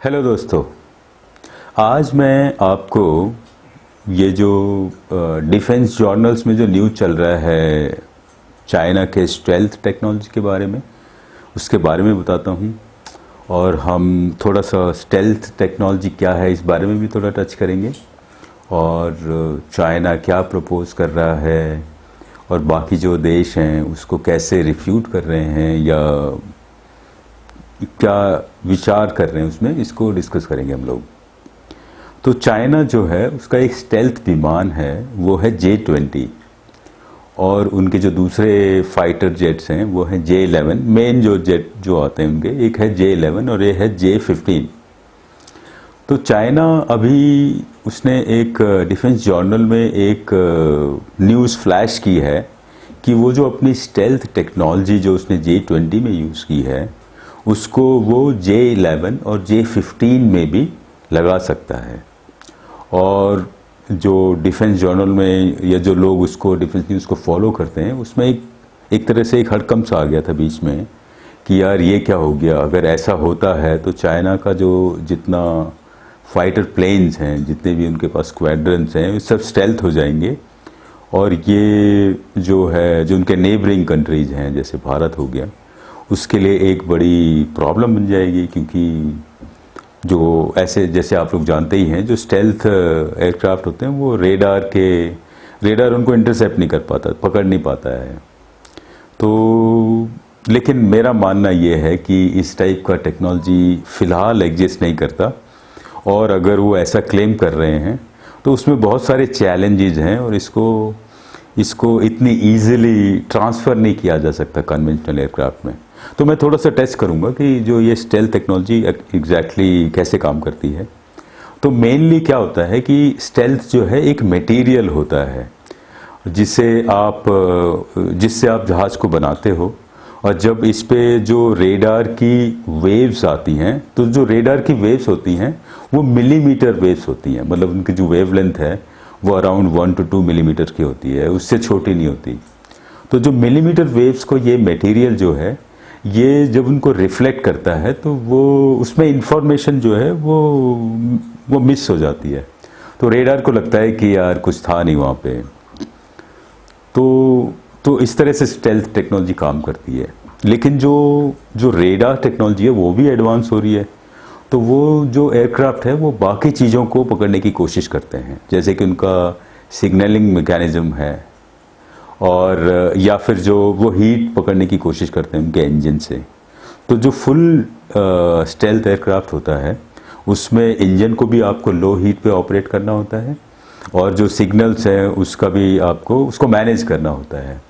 Hello दोस्तों। आज मैं आपको ये जो डिफेंस जर्नल्स में जो न्यूज़ चल रहा है चाइना के स्टेल्थ टेक्नोलॉजी के बारे में, उसके बारे में बताता हूँ। और हम थोड़ा सा स्टेल्थ टेक्नोलॉजी क्या है इस बारे में भी थोड़ा टच करेंगे, और चाइना क्या प्रपोज कर रहा है और बाकी जो देश हैं उसको कैसे रिफ्यूट कर रहे हैं या क्या विचार कर रहे हैं, उसमें इसको डिस्कस करेंगे हम लोग। तो चाइना जो है उसका एक स्टेल्थ विमान है, वो है J-20, और उनके जो दूसरे फाइटर जेट्स हैं वो हैं J-11। मेन जो जेट जो आते हैं उनके, एक है J-11 और ये है J-15। तो चाइना अभी उसने एक डिफेंस जर्नल में एक न्यूज़ फ्लैश की है कि वो जो अपनी स्टेल्थ टेक्नोलॉजी जो उसने J-20 में यूज़ की है उसको वो J-11 और J-15 में भी लगा सकता है। और जो डिफेंस जर्नल में या जो लोग उसको डिफेंस न्यूज़ को फॉलो करते हैं उसमें एक तरह से एक हड़कंप सा आ गया था बीच में कि यार ये क्या हो गया। अगर ऐसा होता है तो चाइना का जो जितना फाइटर प्लेन्स हैं, जितने भी उनके पास स्क्वाड्रन्स हैं, सब स्टेल्थ हो जाएंगे। और ये जो है जो उनके नेबरिंग कंट्रीज़ हैं जैसे भारत हो गया, उसके लिए एक बड़ी प्रॉब्लम बन जाएगी। क्योंकि जो ऐसे जैसे आप लोग जानते ही हैं, जो स्टेल्थ एयरक्राफ्ट होते हैं वो रेडार उनको इंटरसेप्ट नहीं कर पाता, पकड़ नहीं पाता है। तो लेकिन मेरा मानना ये है कि इस टाइप का टेक्नोलॉजी फ़िलहाल एग्जिस्ट नहीं करता, और अगर वो ऐसा क्लेम कर रहे हैं तो उसमें बहुत सारे चैलेंजेस हैं और इसको इतनी ईजिली ट्रांसफ़र नहीं किया जा सकता कन्वेंशनल एयरक्राफ्ट में। तो मैं थोड़ा सा टेस्ट करूंगा कि जो ये स्टेल्थ टेक्नोलॉजी एग्जैक्टली कैसे काम करती है। तो मेनली क्या होता है कि स्टेल्थ जो है एक मटेरियल होता है जिससे आप जहाज़ को बनाते हो, और जब इस पे जो रेडार की वेव्स आती हैं, तो जो रेडार की वेव्स होती हैं वो मिलीमीटर वेव्स होती हैं। मतलब उनकी जो वेवलेंथ है वो अराउंड 1 to 2 मिलीमीटर की होती है, उससे छोटी नहीं होती। तो जो मिलीमीटर वेव्स को ये मटेरियल जो है ये जब उनको रिफ्लेक्ट करता है तो वो उसमें इंफॉर्मेशन जो है वो मिस हो जाती है। तो रेडार को लगता है कि यार कुछ था नहीं वहाँ पे। तो इस तरह से स्टेल्थ टेक्नोलॉजी काम करती है। लेकिन जो रेडार टेक्नोलॉजी है वो भी एडवांस हो रही है। तो वो जो एयरक्राफ्ट है वो बाकी चीज़ों को पकड़ने की कोशिश करते हैं, जैसे कि उनका सिग्नलिंग मैकेनिज्म है, और या फिर जो वो हीट पकड़ने की कोशिश करते हैं उनके इंजन से। तो जो फुल स्टेल्थ एयरक्राफ्ट होता है उसमें इंजन को भी आपको लो हीट पे ऑपरेट करना होता है, और जो सिग्नल्स हैं उसका भी आपको उसको मैनेज करना होता है।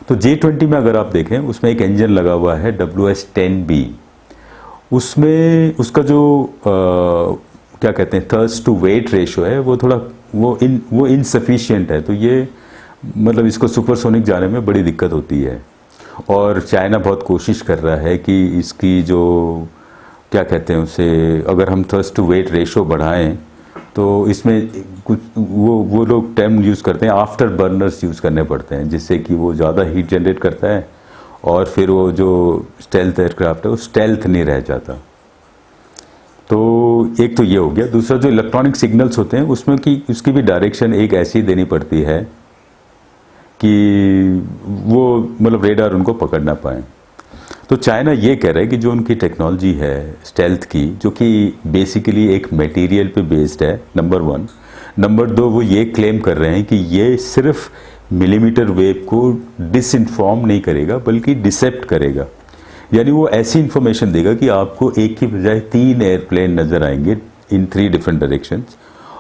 तो J-20 में अगर आप देखें उसमें एक इंजन लगा हुआ है WS-10B। उसमें उसका जो क्या कहते हैं थर्स्ट टू वेट रेशो है वो थोड़ा वो इनसफिशिएंट है। तो ये मतलब इसको सुपरसोनिक जाने में बड़ी दिक्कत होती है, और चाइना बहुत कोशिश कर रहा है कि इसकी जो क्या कहते हैं उसे, अगर हम थर्स्ट टू वेट रेशो बढ़ाएं तो इसमें कुछ वो लोग टर्म यूज़ करते हैं, आफ्टर बर्नर्स यूज़ करने पड़ते हैं, जिससे कि वो ज़्यादा हीट जनरेट करता है और फिर वो जो स्टेल्थ एयरक्राफ्ट है वो स्टेल्थ नहीं रह जाता। तो एक तो ये हो गया। दूसरा जो इलेक्ट्रॉनिक सिग्नल्स होते हैं उसमें कि उसकी भी डायरेक्शन एक ऐसी देनी पड़ती है कि वो मतलब रेडार उनको पकड़ ना पाए। तो चाइना ये कह रहा है कि जो उनकी टेक्नोलॉजी है स्टेल्थ की, जो कि बेसिकली एक मटेरियल पे बेस्ड है, नंबर 1। नंबर 2, वो ये क्लेम कर रहे हैं कि ये सिर्फ मिलीमीटर वेव को डिसइंफॉर्म नहीं करेगा बल्कि डिसेप्ट करेगा। यानी वो ऐसी इंफॉर्मेशन देगा कि आपको एक की बजाय 3 एयरप्लेन नज़र आएंगे इन 3 डिफरेंट डायरेक्शंस,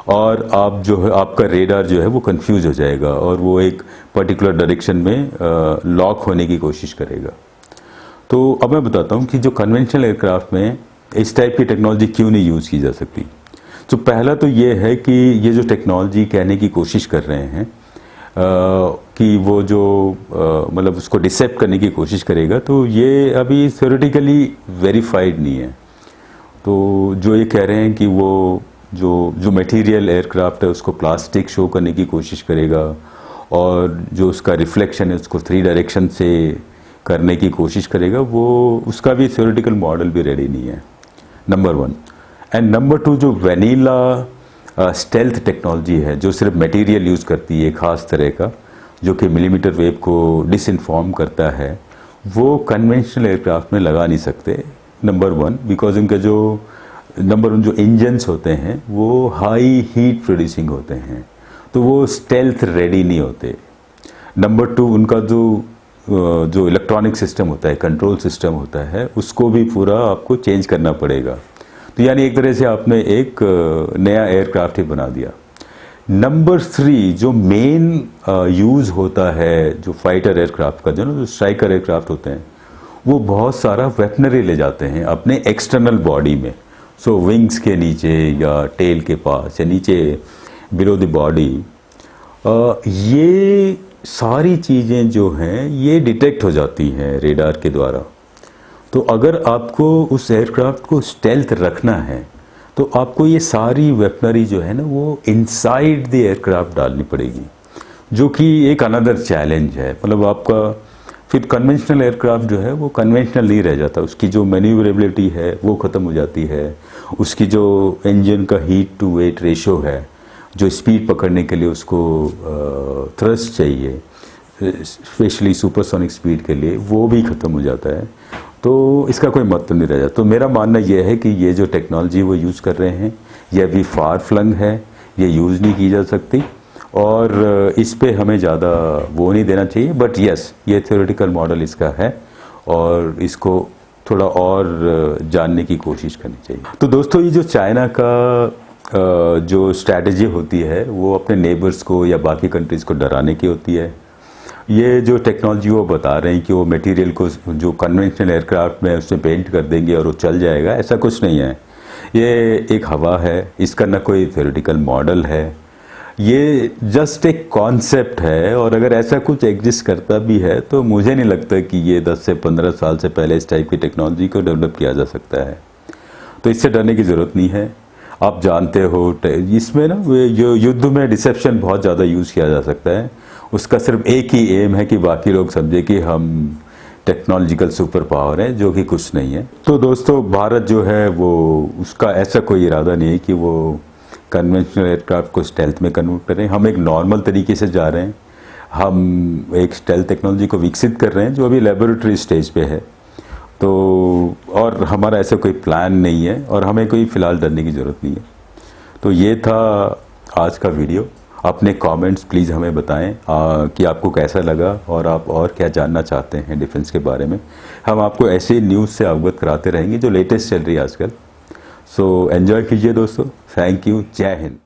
और आप जो है आपका रेडार जो है वो कंफ्यूज हो जाएगा और वो एक पर्टिकुलर डायरेक्शन में लॉक होने की कोशिश करेगा। तो अब मैं बताता हूँ कि जो कन्वेंशनल एयरक्राफ्ट में इस टाइप की टेक्नोलॉजी क्यों नहीं यूज़ की जा सकती। तो पहला तो ये है कि ये जो टेक्नोलॉजी कहने की कोशिश कर रहे हैं कि वो जो मतलब उसको डिसेप्ट करने की कोशिश करेगा, तो ये अभी थ्योरेटिकली वेरीफाइड नहीं है। तो जो ये कह रहे हैं कि वो जो मटेरियल एयरक्राफ्ट है उसको प्लास्टिक शो करने की कोशिश करेगा, और जो उसका रिफ्लेक्शन है उसको 3 डायरेक्शन से करने की कोशिश करेगा, वो उसका भी थ्योरेटिकल मॉडल भी रेडी नहीं है, नंबर 1। एंड नंबर 2 जो वेनिला स्टेल्थ टेक्नोलॉजी है, जो सिर्फ मटेरियल यूज़ करती है खास तरह का, जो कि मिलीमीटर वेव को डिसइंफॉर्म करता है, वो कन्वेंशनल एयरक्राफ्ट में लगा नहीं सकते। नंबर 1 बिकॉज उनका जो नंबर 1 जो इंजन्स होते हैं वो हाई हीट प्रोड्यूसिंग होते हैं, तो वो स्टेल्थ रेडी नहीं होते। नंबर 2 उनका जो इलेक्ट्रॉनिक सिस्टम होता है, कंट्रोल सिस्टम होता है, उसको भी पूरा आपको चेंज करना पड़ेगा। तो यानी एक तरह से आपने एक नया एयरक्राफ्ट ही बना दिया। नंबर 3 जो मेन यूज़ होता है जो फाइटर एयरक्राफ्ट का, जो स्ट्राइकर एयरक्राफ्ट होते हैं, वो बहुत सारा वेपनरी ले जाते हैं अपने एक्सटर्नल बॉडी में। सो विंग्स के नीचे या टेल के पास या नीचे बिलो द बॉडी, ये सारी चीज़ें जो हैं ये डिटेक्ट हो जाती हैं रेडार के द्वारा। तो अगर आपको उस एयरक्राफ्ट को स्टेल्थ रखना है तो आपको ये सारी वेपनरी जो है ना वो इनसाइड द एयरक्राफ्ट डालनी पड़ेगी, जो कि एक अनदर चैलेंज है। मतलब आपका फिर कन्वेंशनल एयरक्राफ्ट जो है वो कन्वेंशनल नहीं रह जाता, उसकी जो मैन्यूवरेबिलिटी है वो ख़त्म हो जाती है, उसकी जो इंजन का हीट टू वेट रेशो है, जो स्पीड पकड़ने के लिए उसको थ्रस्ट चाहिए, स्पेशली सुपरसोनिक स्पीड के लिए, वो भी ख़त्म हो जाता है। तो इसका कोई मतलब नहीं रह जाता। तो मेरा मानना यह है कि ये जो टेक्नोलॉजी वो यूज़ कर रहे हैं ये अभी फार फ्लंग है, ये यूज़ नहीं की जा सकती और इस पे हमें ज़्यादा वो नहीं देना चाहिए। बट यस, ये थ्योरेटिकल मॉडल इसका है और इसको थोड़ा और जानने की कोशिश करनी चाहिए। तो दोस्तों, ये जो चाइना का जो स्ट्रैटेजी होती है वो अपने नेबर्स को या बाकी कंट्रीज़ को डराने की होती है। ये जो टेक्नोलॉजी वो बता रहे हैं कि वो मटेरियल को जो कन्वेंशनल एयरक्राफ्ट में उसमें पेंट कर देंगे और वो चल जाएगा, ऐसा कुछ नहीं है। ये एक हवा है, इसका ना कोई थ्योरेटिकल मॉडल है, ये जस्ट एक कॉन्सेप्ट है। और अगर ऐसा कुछ एग्जिस्ट करता भी है तो मुझे नहीं लगता कि ये 10 से 15 साल से पहले इस टाइप की टेक्नोलॉजी को डेवलप किया जा सकता है। तो इससे डरने की ज़रूरत नहीं है। आप जानते हो इसमें ना जो युद्ध में डिसेप्शन बहुत ज़्यादा यूज़ किया जा सकता है। उसका सिर्फ एक ही एम है कि बाकी लोग समझे कि हम टेक्नोलॉजिकल सुपर पावर है, जो कि कुछ नहीं है। तो दोस्तों, भारत जो है वो उसका ऐसा कोई इरादा नहीं है कि वो कन्वेंशनल एयरक्राफ्ट को स्टेल्थ में कन्वर्ट करें। हम एक नॉर्मल तरीके से जा रहे हैं, हम एक स्टेल्थ टेक्नोलॉजी को विकसित कर रहे हैं जो अभी लेबोरेटरी स्टेज पे है। तो और हमारा ऐसा कोई प्लान नहीं है और हमें कोई फ़िलहाल डरने की ज़रूरत नहीं है। तो ये था आज का वीडियो। अपने कमेंट्स प्लीज़ हमें बताएं कि आपको कैसा लगा और आप और क्या जानना चाहते हैं डिफेंस के बारे में। हम आपको ऐसे न्यूज़ से अवगत कराते रहेंगे जो लेटेस्ट चल रही है आजकल। सो एंजॉय कीजिए दोस्तों। Thank you. जय हिंद।